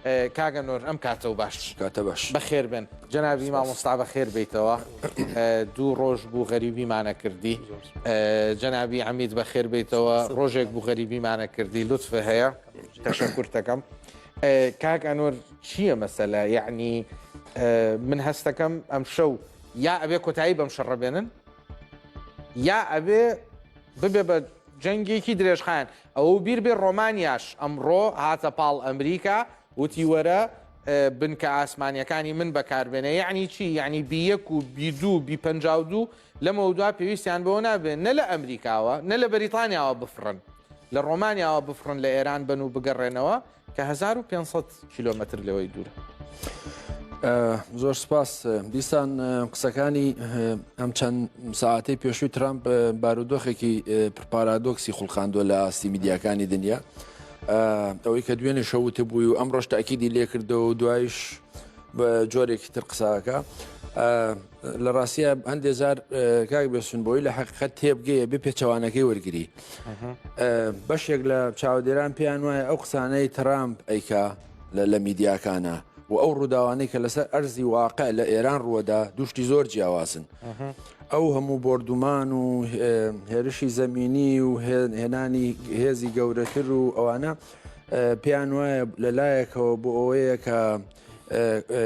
کاگەنۆر ئەم کاتە و باش کاتە باش بەخێر بن جەنابی مامۆستا بەخێر بیتەوە 2 ڕۆژ بوو غەریبیمانە کردی جەنابی عەمید بەخێر بیتەوە ڕۆژێک بوو غەریبیمانە کردی لوتفە هەیە تەشەکر دەکەم کاک ئەنوەر چییە مەسەلە یعنی من هەستەکەم ئەم شەو یا ئەبێ کۆتایی بەم شەڕە بێنن یا ئەبێ ببێ بە جەنگێکی درێژخایەن ئەوە بیر بێ ڕۆمانیاش ئەمڕۆ هاتە پاڵ ئەمریکا وتی وەرە بنکە ئاسمانیەکانی من بەکاربێنە یعنی چی یعنی بی1 و بی2 بی52 لەمە دوا پێویستیان بەوە نابێن نە لە ئەمریکاوە نە لە بەریتانیاوە بفرن لە ڕۆمانیاوە بفرن لە ئێران بن و بگەڕێنەوە کە 1500 کیلۆمەتر لەوەی دوورە. زۆر سپاس دیسان قسەکانی ئەم چەند ساعتەی پێشووی ترامپ بارودۆخێکی پرپارادۆکسی خوڵخاندووە لە ئاستی میدیاکانی دنیا ئەوەی کە دوێنێ شەوتە بووی و ئەم ڕۆژ تاکیدی لێ کردەوە و دوایش بە جۆرێکی تر قساکە لە ڕاستیە هەندێک جار کاک بێسون بۆی لە حقیقەت تێبگەیە بێ پێچەوانەکەی وەرگری بەشێک لە چاودێران پێیان وایە ئەو قسانەی ترامپ ئەیکا لە میدیاکانە و ئەو ڕووداوانەی کە لەسەر ئەرزی واقع لە ئێران ڕووەدا دوشتی زۆر جیاوازن ئەو هەموو بردومان و هێرشی زەمینی و هێنانی هێزی گەورەتر و ئەوانە پێیان وایە لەلایەکەوە بۆ ئەوەیە کە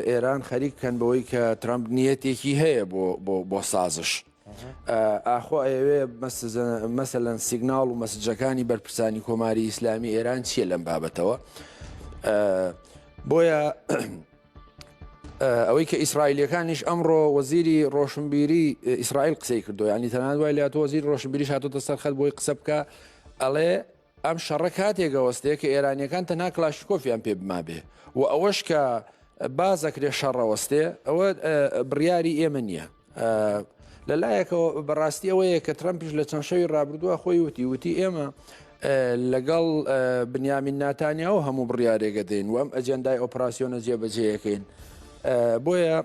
ئێران خەریککەن بەوەی کە ترامپ نیەتێکی هەیە بۆ سازش ئاخۆ ئەوێ مەسەلەن سیگناڵ و مەسجەکانی بەرپرسانی کۆماری ئیسلامی ئێران چییە لەم بابەتەوە بۆیە ئەوەی کە ئیسرائیلەکانیش ئەمڕۆ وەزیری ڕۆشنبیری ئیسرائیل قسەی کردو ینی تەنانەت وای لات وەزیر ڕۆشنبیریش هاتۆتە سەر خەت بۆی قسە بکە ئەڵێ ئەم شەڕە کاتێکەوەستەیە کە ئێرانیەکان تەنها کلاشکۆفیان پێ بما بێ و ئەوەش کە بازەکرێ شەڕەوەستێ ئەوە بڕیاری ئێمە نییە لەلایەکەوە بەڕاستی ئەوەیە کە ترامپیش لە چەند شەوی ڕابردووە خۆی وتی ئێمە لەگەڵ بنیامین ناتانیا و هەموو بڕیارێکە دێن و ئەم ئەجێندای ئۆپراسیۆنە جێبەجێیەکەین بۆیە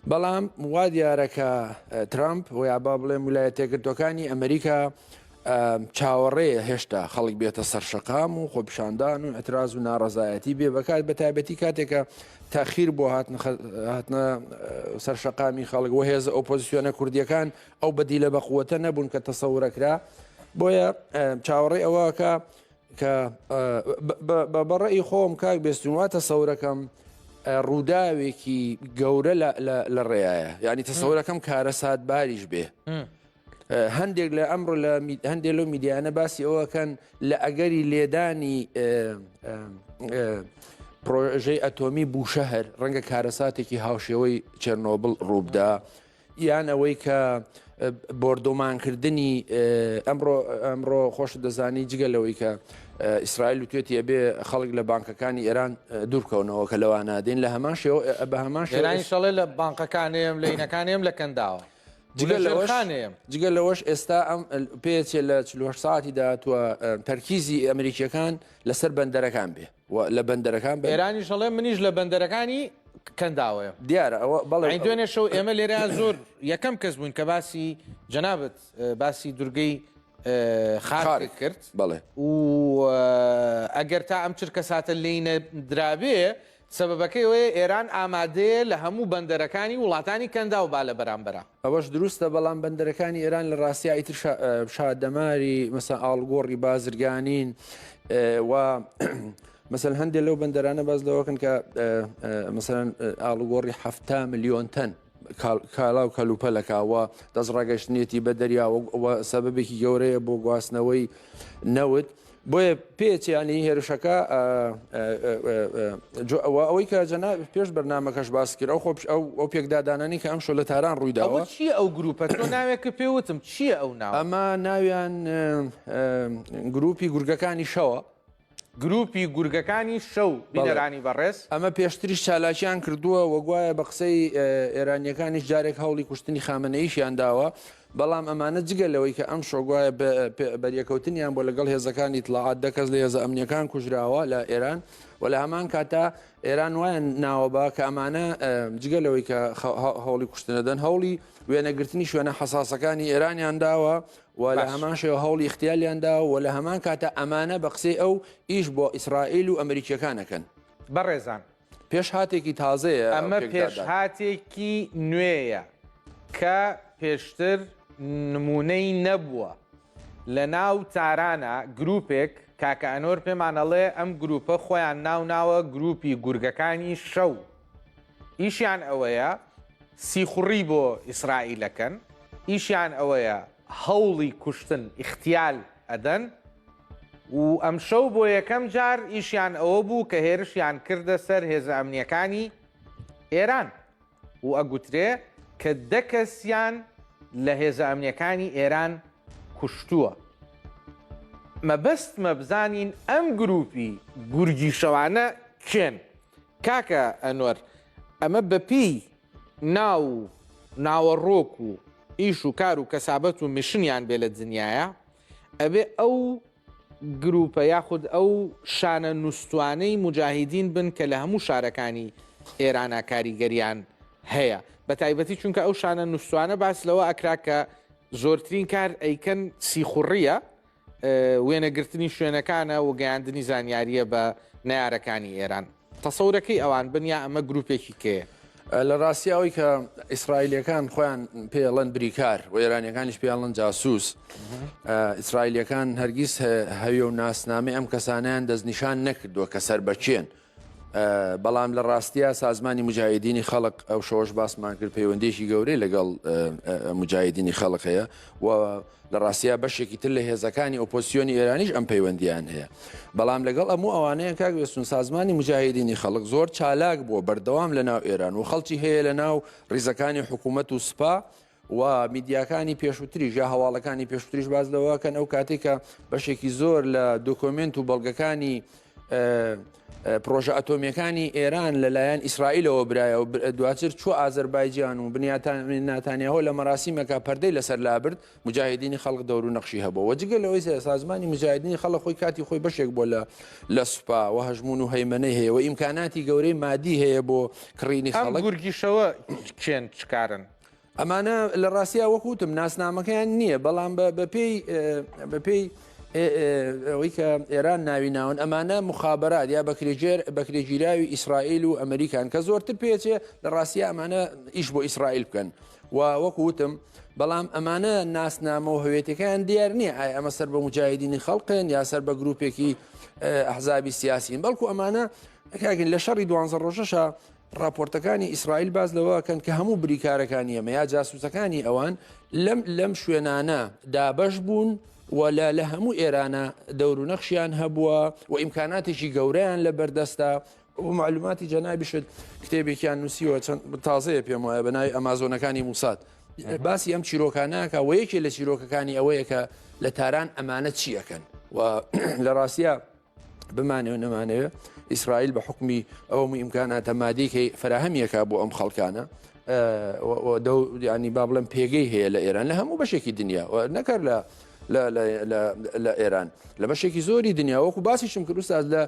بەڵام وا دیارەکە ترامپ ویا با بڵێم ویلایەتە یەکگرتووەکانی ئەمریکا چاوەڕێیە هێشتا خەڵک بێتە سەرشەقام و خۆپیشاندان و ئەتراز و ناڕەزایەتی بێ بەکات بە تایبەتی کاتێکە تاخیر بۆ هاتنە سەرشەقامی خەڵک و هێز ئۆپۆزیسیۆنە کوردیەکان ئەو بەدیلە بەقووەتە نەبوون کە تەسەورەکرا بۆیە چاوەڕێ ئەوەکە کە بەڕێی خۆم کاک بێستون تەسەورەکەم ڕووداوێکی گەورە لە ڕێایە یعنی تەسەورەکەم کارە ساتباریش بێ هەندێک لە ئەمڕۆ لە هەندێک لەو میدیانە باسی ئەوەکەن لە ئەگەری لێدانی پرۆژەی ئەتۆمی بووشەهر ڕەنگە کارەساتێکی هاوشێوەی چێرنۆبڵ ڕووبدا یان ئەوەی کە بۆردۆمانکردنی ئەمڕۆ خۆش دەزانی جگەلەوەی کە ئیسرائیل و توێتی ئەبێ خەڵک لە بانکەکانی ئێران دوورکەونەوە کە لەوان نادێن لە هەمان بە هەمان شێرانی شەڵێ لە بانکەکانێم لە عینەکانێم لە کەنداوە جگە لەوەش ئێستا ئەم پێچێ لە 48 ساعتی داهاتووە تەرکیزی ئەمریکیەکان لەسەر بەندەرەکان بێ لە بەندەرەکان بە ئێرانی شەڵێ منیش لە بەندەرەکانی کەنداوەیە دیارە ئەوە بەڵێ دوێنێ شەو ئێمە لێرەیان زۆر یەکەم کەس بوون کە باسی جەنابەت باسی دورگەی خارک کرد بەڵێ و ئەگەر تا ئەم چرکە ساتە لێینە درابێ سببەکەی وەیە ئێران ئامادەیە لە هەموو بەندەرەکانی وڵاتانی کەندا و با لە بەرامبەرە ئەوەش دروستە بەڵام بەندەرەکانی ئێران لە ڕاستیایی تر شادەماری مەسەن ئاڵگۆڕی بازرگانین و مەسەن هەندێک لەو بەندەرانە باز لەوەکەن کە مەسەن ئاڵگۆڕی 7 ملیۆن تەن کالا و کەلوپەلەکەوە دەست ڕاگەشتنێتی بە دەریاوە سەبەبێکی گەورەیە بۆ گواستنەوەی نەوت بۆیە پێچیانی هێرشەکە ئەوەی کە جەنا پێش بەرنامەکەش باس کرد ئەو پێکدادانانی کە ئەم شۆ لە تاران ڕوویداوە چییە ئەو گروپە تۆ ناوێککە پێوتم چییە ئەو ناو ئەمە ناویان گروپی گورگەکانی شەوە گروپی گورگەکانی شەو بینەرانی بەڕێز ئەمە پێشتریش چالاکیان کردووە وەگوایە بە قسەی ئێرانیەکانیش جارێک هەوڵی کوشتنی خامنەیشیان داوە بەڵام ئەمانە جگە لەوەی کە ئەم شۆگوایە بەریەکەوتنیان بۆ لەگەڵ هێزەکانی تڵاعات دەکەس لە هێزە ئەمنیەکان کوژراوە لە ئێران و لە هەمان کاتا ئێران وایە ناوەبا کە ئەمانە جگە لەوەی کە هەوڵی کوشتنەدەن هەوڵی وێنەگرتنی شوێنە حەساسەکانی ئێرانیان داوە و لە هەمان شێوە هەوڵی اختیالیان داوە و لە هەمان کاتە ئەمانە بە قسەی ئەو ئیش بۆ ئیسرائیل و ئەمریکیەکانەکەن بەڕێزان پێش هاتێکی تازەیە ئەمە پێشهاتێکی نوێیە کە پێشتر نمونەی نەبووە لە ناو تارانە گروپێک کاکە ئەنۆر پێمانەڵێ ئەم گروپە خۆیان ناوناوە گروپی گورگەکانی شەو ئیشیان ئەوەیە سیخوڕی بۆ ئیسرائیلەکەن ئیشیان ئەوەیە هەوڵی کوشتن اختیال ئەدەن و ئەم شەو بۆ یەکەم جار ئیشیان ئەوە بوو کە هێرشیان کردە سەر هێزە ئەمنیەکانی ئێران و ئەگوترێ کە دە کەسیان لە هێزە ئەمنیەکانی ئێران کوشتووە. مەبەستمە بزانین ئەم گروپی گورگی شەوانە کێن کاکە ئەنوەر ئەمە بەپی ناوەڕۆک و ئیش و کار و کەسابەت و مشنیان بێ لە دنیاە ئەبێ ئەو گروپە یاخود ئەو شانە نووسوانەی مجاهیدین بن کە لە هەموو شارەکانی ئێرانە کاریگەریان هەیە بە تایبەتی چونکە ئەو شانە نووسوانە باس لەوە ئەکرا کە زۆرترین کار ئەیکەن سیخوڕیە وێنەگرتنی شوێنەکانە و گەیاندنی زانیاریە بە نەیارەکانی ئێران. تەسەورەکەی ئەوان بنیا ئەمە گروپێکی کێ لە ڕاستیاوی کە ئیسرائیلەکان خۆیان پێڵەن بریکار و ئێرانیەکانیش پێڵەن جاسووس ئیسرائیلەکان هەرگیز هەویە و ناسنامە ئەم کەسانیان دەستنیشان نەکردووە کە سەر بەچێن بەڵام لە ڕاستیە سازمانی مجاهدینی خەڵق ئەو شەوەش باسمان کرد پەیوەندێکی گەورەی لەگەڵ مجاهدینی خەڵق هەیە و لە ڕاستیە بەشێکی تر لە هێزەکانی ئۆپۆزیسیۆنی ئێرانیش ئەم پەیوەندیان هەیە بەڵام لەگەڵ ئەموو ئەوانەیە کاک وێستون سازمانی مجاهدینی خەڵق زۆر چالاک بووە بەردەوام لە ناو ئێران و خەڵکی هەیە لە ناو ڕیزەکانی حکوومەت و سوپا و میدیاکانی پێشووتریش یا هەواڵەکانی پێشووتریش باز لەوەکەن ئەو کاتێکە بەشێکی زۆر لە دۆکۆمنت و بەڵگەکانی پرۆژە ئەتۆمیەکانی ئێران لەلایەن ئیسرائیلەوە برایە و دواتر چوە ئازەربایجان و ناتانیاهۆ لە مەراسیمەکە پەردەی لەسەر لابرد مجاهدینی خەڵق دەور و نەخشی هەبوو وەجگە لەوەی سازمانی مجاهدینی خەڵق خۆی کاتی خۆی بەشێک بۆ لە سوپا و هەژمون و هەیمەنەی هەیە و ئیمکاناتی گەورەی مادی هەیە بۆ کڕینی خەڵک گورگیشەوە چێن چکارن ئەمانە لە ڕاستیا وەکوتم ناسنامەکەیان نییە بەڵام بەپێی ئەوەی کە ئێران ناوی ناون ئەمانە مخابرات یا بەکرێگیراوی ئیسرائیل و ئەمریکان کە زۆرتر پێچێ لە ڕاستیە ئەمانە ئیش بۆ ئیسرائیل بکەن و وەکوتم بەڵام ئەمانە ناسنامە و هەوێتەکەیان دیار نییە ئایا ئەمە سەر بە مجاهدینی خەڵقن یا سەر بە گروپێکی ئەحزابی سیاسین بەڵکو ئەمانە کاگن لە شەڕی 12 ڕۆژەشە راپۆرتەکانی ئیسرائیل باز لەوەکەن کە هەموو بریکارەکانی ئەمە یا جاسوسەکانی ئەوان لەم شوێنانە دابەش بوون ولا لە هەموو ئێرانە دەور و نەخشیان هەبووە و ئیمکاناتێکی گەورەیان لە بەردەستا و معلوماتی جەنابیشت کتێبێکیان نووسیوە چەند تازەیە پێم وایە بەناوی ئەمازۆنەکانی موساد باسی ئەم چیرۆکانەکە و یەکێ لە چیرۆکەکانی ئەوەیە کە لە تاران ئەمانە چیەکەن و لە ڕاستیە بمانێ و نەمانەوە ئیسرائیل بە حکمی ئەوەمی ئیمکاناتە مادیکەی فراهەمیەکە بۆ ئەم خەڵکانە ینی با بڵێم پێگەی هەیە لە ئێران لە هەموو بەشێکی دنیا و نەکەر لە ئێران لە بەشێکی زۆری دنیا وەکو باسیشم کرد ئوستاز لە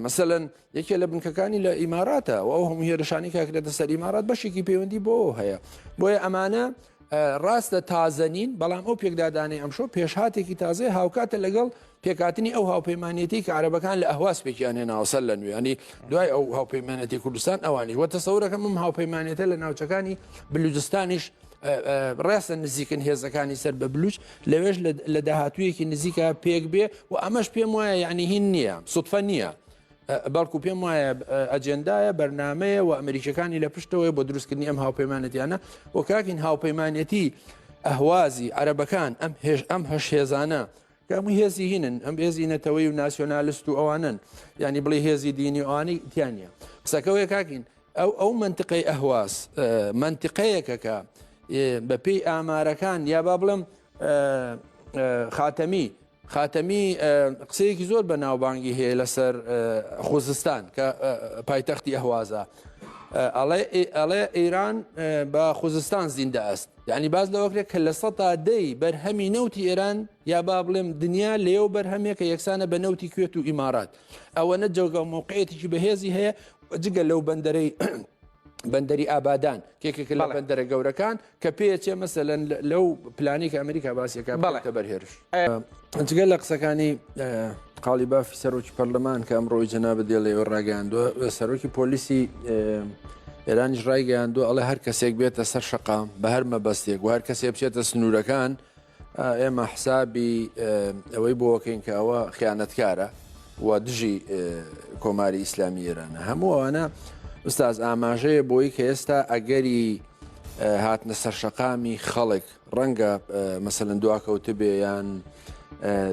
مەسەلەن یەکێ لە بنکەکانی لە ئیماراتە و ئەو هەموو هێرشانی کاکرێتە سەر ئیمارات بەشێکی پەیوەندی بۆ هەیە بۆیە ئەمانە ڕاستە تازەنین بەڵام ئەو پێکدادانەی ئەمشۆ پێشهاتێکی تازای هاوکاتە لەگەڵ پێکاتنی ئەو هاوپەیمانێتی کە عەرەبەکان لە ئەهواز پێکیان هێناوە لە نوێ ینی دوای ئەو هاوپەیمانەتی کوردستان ئەوانی وە تەسەورەکەم هاوپەیمانێتە لە ناوچەکانی بلوچستانیش ڕاستە نزیکن هێزەکانی سەر بە بلوچ لەوێش لە داهاتوویەکی نزیکە پێک بێ و ئەمەش پێم وایە یعنی هین نییە سوتفە نییە بەڵکو پێم وایە ئەجێندایە بەرنمەیە و ئەمریکەکانی لە پشتەوەی بۆ دروستکردنی ئەم هاوپەیمانەتیانە و کاکین هاوپەیمانەتی ئەهوازی عەرەبەکان ئەم هەش هێزانە کامی هێزی هینن ئەم هێزی نەتەوەی و ناسیۆنالیست و ئەوانن ینی بڵێ هێزی دینی ئەوانی تیانە قسەکەوەی کاکین ئەو منطقەی ئەهواز منطقەیەکەکە بەپێی ئامارەکان یا با بڵم خاتەمی قسەیەکی زۆر بە ناوبانگی هەیە لەسەر خوزستان کە پایتەختی ئەهوازە ئەڵێ ئێران بە خوزستان زیندە ئەست یعنی باز لەوەکرێت کە لە 100 بەرهەمی نەوتی ئێران یا با بڵێم دنیا لێو بەرهەمێکە یەکسانە بە نەوتی کوێت و ئیمارات ئەوە نەجەوگە موقعەتێکی بەهێزی هەیە جگە لەو بەندەری ئابادان کێکێک لە بەندەرە گەورەکان کە پێچێ مەسەلەن لەو پلانی کە ئەمریکا باسیەکە بەڵێتە بەرهێرش جگە لە قسەکانی قاڵی بافی سەرۆکی پەرلەمان کە ئەمڕۆی جەنابە دێڵێەوە ڕاگەاندووە سەرۆکی پۆلیسی ئێرانیش ڕایگەیاندووە ئەڵێ هەر کەسێک بێتە سەر شەقام بە هەر مەبەستێک و هەر کەسێ بچێتە سنوورەکان ئێمە حسابی ئەوەی بۆکەین کە ئەوە خیانەتکارە و دژی کۆماری ئیسلامی ئێرانە هەموو ئەوانە ئوستاز ئاماژەیە بۆی کە ئێستا ئەگەری هاتنە سەر شەقامی خەڵک ڕەنگە مەسەلەن دواکەوتە بێ یان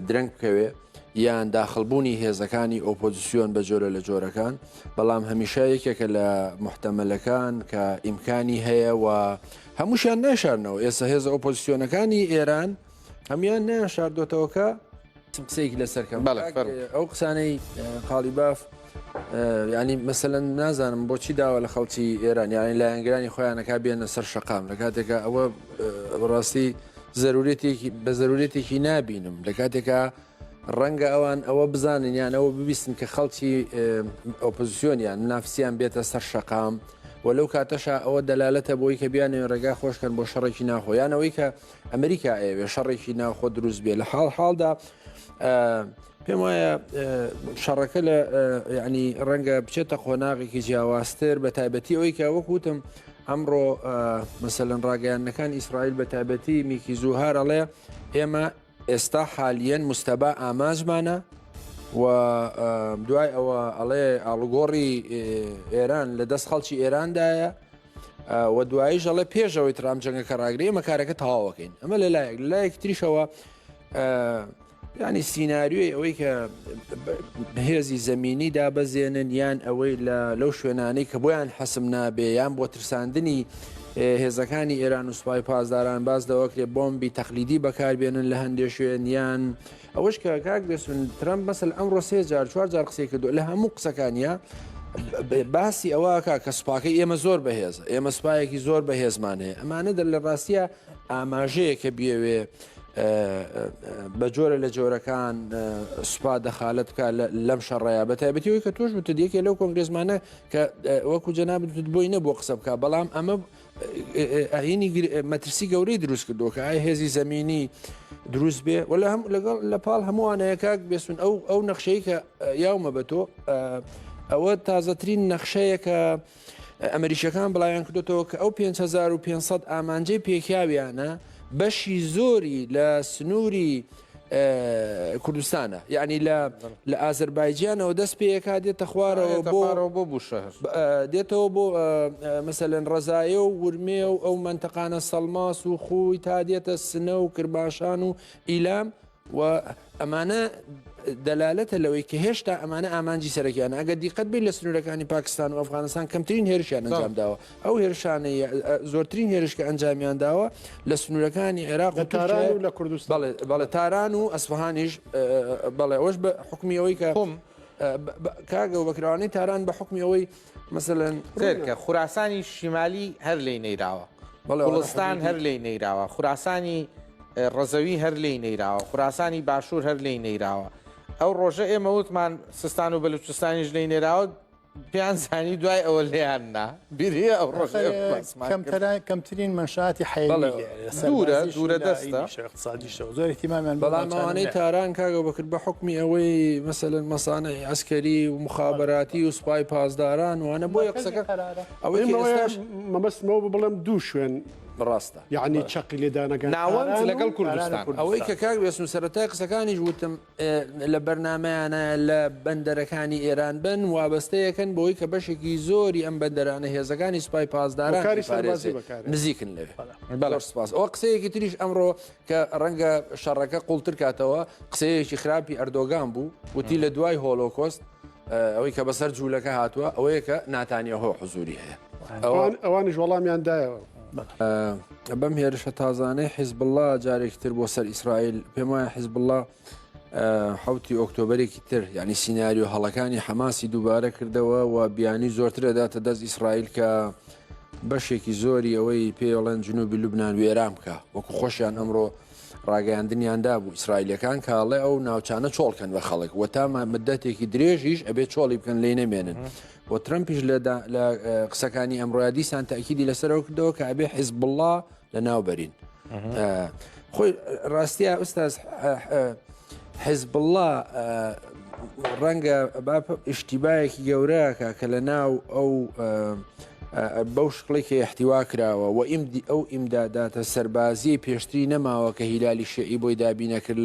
درەنگ بکەوێ یان داخڵبوونی هێزەکانی ئۆپۆزیسیۆن بە جۆرە لە جۆرەکان بەڵام هەمیشە یەکێکە لە محتەمەلەکان کە ئیمکانی هەیە و هەمووشیان ناشارنەوە ئێستا هێزە ئۆپۆزیسیۆنەکانی ئێران هەمیان ناشاردۆتەوەکە قسەیەکی لەسەرکەم ئەو قسانەی قاڵی باف ینی مەسەلەن نازانم بۆچی داوە لە خەڵکی ئێران یانی لایەنگرانی خۆیانەکە بێنە سەر شەقام لە کاتێکە ئەوە بەڕاستی بە ضرورێتێکی نابینم لە کاتێکە ڕەنگە ئەوان ئەوە بزانن یان ئەوە ببیستن کە خەڵکی ئۆپۆزیسیۆنیان نافسیان بێتە سەر شەقام و لەو کاتەشە ئەوە دەلالەتە بۆی کە بیانێن ڕێگای خۆشکەن بۆ شەڕێکی ناخۆ یانەوەی کە ئەمریکا ئەوێ شەڕێکی ناخۆ دروست بێ لە حاڵدا پێم وایە شەڕەکە لە ینی ڕەنگە بچێتە خۆناغێکی جیاوازتر بە تایبەتی ئەوەی کە وەکوتم ئەمڕۆ مەسەلەن ڕاگەیانەکان ئیسرائیل بە تایبەتی میکی زوهار ئەڵێ ئێمە ئێستا حالیەن مستەبا ئاماژمانە و دوای ئەوە ئەڵێ ئاڵگۆڕی ئێران لە دەست خەڵکی ئێراندایە و دواییش ئەڵێ پێشەوەی ترام جەنگەکە ڕاگری ئەمە کارەکە تەواوەکەین ئەمە لەلایەک لایەک تریشەوە ینی سینناریۆی ئەوەی کە هێزی زەمینی دابەزێنن یان ئەوەی لەو شوێنانەی کە بۆیان حەسم نابێ یان بۆ ترساندنی هێزەکانی ئێران و سوپای پازداران باز دەوەکرێ بۆمبی تەقلیدی بەکاربێنن لە هەندێک شوێن یان ئەوەش کە کاک دەسون ترامپ مەسەل ئەمڕۆ 3 جار قسەی کردو لە هەموو قسەکانیە باسی ئەوەکە کە سوپاکەی ئێمە زۆر بەهێز ئێمە سوپایەکی زۆر بەهێزمان هەیە ئەمانە لە ڕاستیە ئاماژەیە کە بێوێ بە جۆرە لە جۆرەکان سوپا دەخالت بکە لەم شەڕەیە بە تایبەتیەوەی کە تۆش بتە دیەکێ لەو کۆنگرێزمانە کە وەکو جەنابت بۆی نەبووە قسە بکە بەڵام ئەمە ئاینی مەترسی گەورەی دروست کردو کە ئای هێزی زەمینی دروست بێ و لەگەڵ لە پاڵ هەمووانەیەکە بێسون ئەو نەخشەی کە یاومە بە تۆ ئەوە تازەترین نەخشەیە کە ئەمریکەکان بڵایان کردوەوە کە ئەو 5500 ئامانجەی پێکیاویانە بەشی زۆری لە سنووری کوردستانە یعنی لە ئازربایجانەوە دەست پێیەکا دێتە خوارەوە بۆ بوشەهر دێتەوە بۆ مەسەلەن ڕزایە و ورمێ و ئەو منتەقانە سەڵماس و خوی تا دێتە سنە و کرماشان و ئیلام و ئەمانە دەلالەتە لەوەی کە هێشتا ئەمانە ئامانجی سەرەکیانە ئەگە دیقەت بێت لە سنوورەکانی پاکستان و ئەفغانستان کەمترین هێرشیان ئەنجام داوە ئەو هێرشانەی زۆرترین هێرشکە ئەنجامیان داوە لە سنوورەکانی عێراق و لە کوردستان بەڵێ تاران و ئەسفهانیش بەڵێ ئەوش بە حکمی ئەوەی کە کاگە و بەکراوانەی تاران بە حکمی ئەوەی مەسەلەن کە خوراسانی شیمالی هەر لێی نەیراوە کوڵستان هەر لێی نەیراوە خوراسانی ڕەزەوی هەر لێی نەیراوە خوراسانی باشوور هەر لێی نەیراوە ئەو ڕۆژە ئێمە وتمان سستان و بەلوچستانیش لێی نێراوە پێیان زانی دوای ئەوە لێیاننا بیری ئەو ڕۆژە کەمترین منشاتی دوورە دەستە زۆر احتیمامیان بەڵام ئەوانەی تاران کاگە بکرد بە حکمی ئەوەی مەسەلەن مەسانەی عسکەری و مخابراتی و سوپای پازداران وانە بۆیە قسەکە ئەوەی مەبەستمەوە بڵێم دوو شوێن ڕاستە یعنی چەقی لێدانەکان ناوەند لەگەڵ کوردستان ئەوەی کە کاک بێسن سەرەتای قسەکانیش وتم لە بەرنمەیانە لە بەندەرەکانی ئێران بن وابەستەیەکەن بۆی کە بەشێکی زۆری ئەم بەندەرانە هێزەکانی سوپای پازداران نزیکن لەوێ سپاس ئەوە قسەیەکی تریش ئەمڕۆ کە ڕەنگە شەڕەکە قوڵتر کاتەوە قسەیەکی خراپی ئەردۆگان بوو وتی لە دوای هۆلۆکۆست ئەوەی کە بەسەر جوولەکە هاتووە ئەوەیە کە ناتانیەهۆ حزوری هەیە ئەوانش وەڵامیان دایەوە بەم هێرشە تازانەی حیزب الله جارێکتر بۆ سەر ئیسرائیل پێم وایە حیزب الله حوتی ئۆکتۆبرێکی تر ینی سینناریۆ هەڵەکانی حەماسی دووبارە کردەوە و بیانی زۆرترەداتە دەست ئیسرائیل کە بەشێکی زۆری ئەوەی پێڵەن جنوبی لوبناان وێرام بکە وەکو خۆشیان ئەمڕۆ ڕاگەاندنیاندا بوو ئیسرائیلەکان کاڵێ ئەو ناوچانە چۆڵکەن بە خەڵک و تا مدەتێکی درێژیش ئەبێ چۆڵی بکەن لێ نەمێنن بۆ ترمپیش لە قسەکانی ئەمڕۆیە دیسان تاکیدی لەسەرەوە کردەوە کە ئەبێ حیزب الله لە ناوبەرین خۆی ڕاستیە ئوستاز حیزب الله ڕەنگە ئیشتیبایەکی گەورەکە کە لە ناو ئەو بەو شقڵێکی احتیوا کراوە و ئەو ئیمداداتە سەربازی پێشتری نەماوە کە هیلالی شێعی بۆی دابینە کرد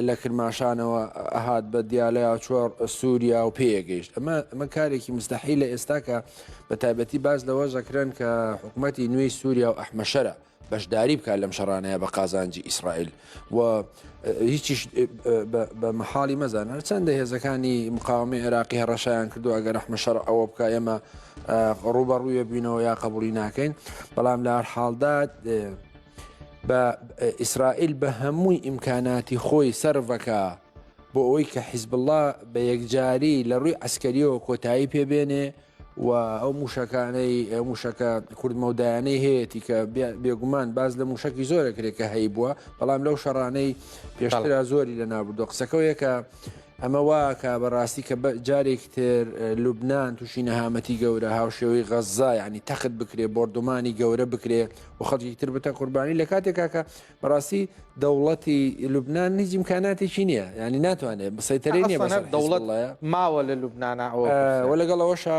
لە کرماشانەوە ئەهات بە دیالە چۆر سووریا و پێگەیشت ئەمە کارێکی مستحیل لە ئێستاکە بە تایبەتی باز لەوە ژەکرن کە حکوومەتی نوێی سووریا و ئەحمەشەرە بەشداری بکات لەم شەڕانەیە بە قازانجی ئیسرائیل و هیچیش بە مەحاڵی مەزان هەرچەندە هێزەکانی مقاومەی عێراقی هەڕەشایان کردو ئەگەر ئەحمەشەر ئەوە بکە ئێمە ڕوبەڕوویە بینەوە یا قبولی ناکەین بەڵام لە هەر حاڵدا بە ئیسرائیل بە هەمووی ئیمکاناتی خۆی سەرڤەکە بۆ ئەوەی کە حیزب الله بە یەکجاری لە ڕووی عسکەریەوە کۆتایی پێبێنێ و ئەو موشەکانەی موشەکە کوردمەودایانەی هەیەی کە بێگومان باز لە موشکی زۆرەکرێت کە هەی بووە بەڵام لەو شەڕانەی پێشترا زۆری لە نابردو قسەکەویە کە ئەمە واکە بەڕاستی کە جارێکی تر لوبناان تووشی نەهامەتی گەورە هاوشێوەی غەزا ینی تەخت بکرێ بردومانی گەورە بکرێ و خەڵکی تر بتە قوربانی لە کاتێکا کە بەڕاستی دەوڵەتی لوبناان هیچ ئیمکاناتێکی نییە ینی ناتوانێت بسەیتەرێ نیە دەوڵەت ماوە لە لوبناانە و لەگەڵەوەشە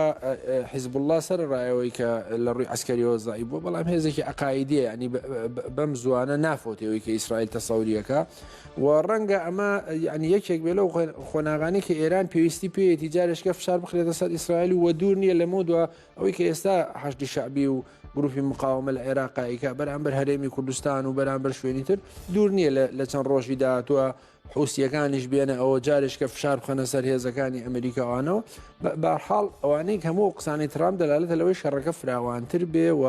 حیزب الله سەرڕایەوەی کە لە ڕووی عسکەریەوە زایی بوو بەڵام هێزێکی عقایدیە ینی بەم زوانە نافۆتەوەی کە ئیسرائیل تەسەوریەکە و ڕەنگە ئەمە ینی یەکێک بێ لەو خۆناغانی کە ئێران پێویستی پێیەتی جارشکە فشار بخرێتە سەر ئیسرائیل و دوور نییە لە مودووە ئەوەی کە ئێستا حەشدی شعبی و گروپی مقاومە لە عێراقایکە بەرامبەر هەرێمی کوردستان و بەرامبەر شوێنی تر دوور نییە لە چەند ڕۆژی داهاتووە حوسیەکانیش بێنە ئەوە جارشکە فشار بخەنە سەر هێزەکانی ئەمریکاوانەوە بەحاڵ ئەوانەی هەموو قسانی ترام دەلالێتە لەوەی شەڕەکە فراوانتر بێ و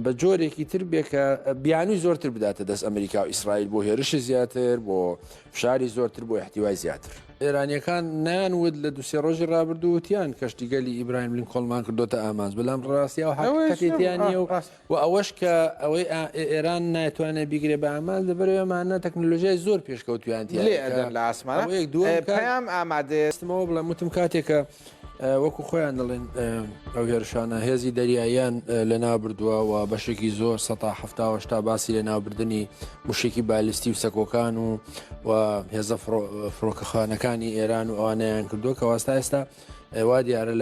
بە جۆرێکی تر بێ کە بیانووی زۆرتر بداتە دەست ئەمریکا و ئیسرائیل بۆ هێرشی زیاتر بۆ فشاری زۆرتر بۆ احتیوای زیاتر ئێرانیەکان نانود لە دوسێ ڕۆژی ڕابردووتیان کەشتیگەلی ئیبراهیم لینکۆڵمان کردوتە ئامانز بەڵام ڕاستیا و حقیقەتیانە و ئەوەش کە ئەوەی ئێران ناتوانێت بیگرێ بە ئامان لەبەرەوەمانە تەکنۆلۆژیای زۆر پێشکەوتویانتیان لە ئاسمان یەک دوام ئامادەستمەوە بڵام وتم کاتێکە وەکو خۆیان دەڵێن ئەو هێرشانە هێزی دەریاییان لە نابردووە و بەشێکی زۆر 1970 باسی لە ناوبردننی موشێکی بالستی و سەکۆکان و هێزە فڕۆکەخانەکانی ئێران و ئەوانیان کردووە کە واستا ئێستا وا دیارە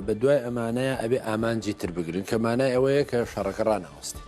بە دوای ئەمانەیە ئەبێ ئامانجی تر بگرن کەمانای ئەوەیە کە شەڕەکە ڕانەوەستی.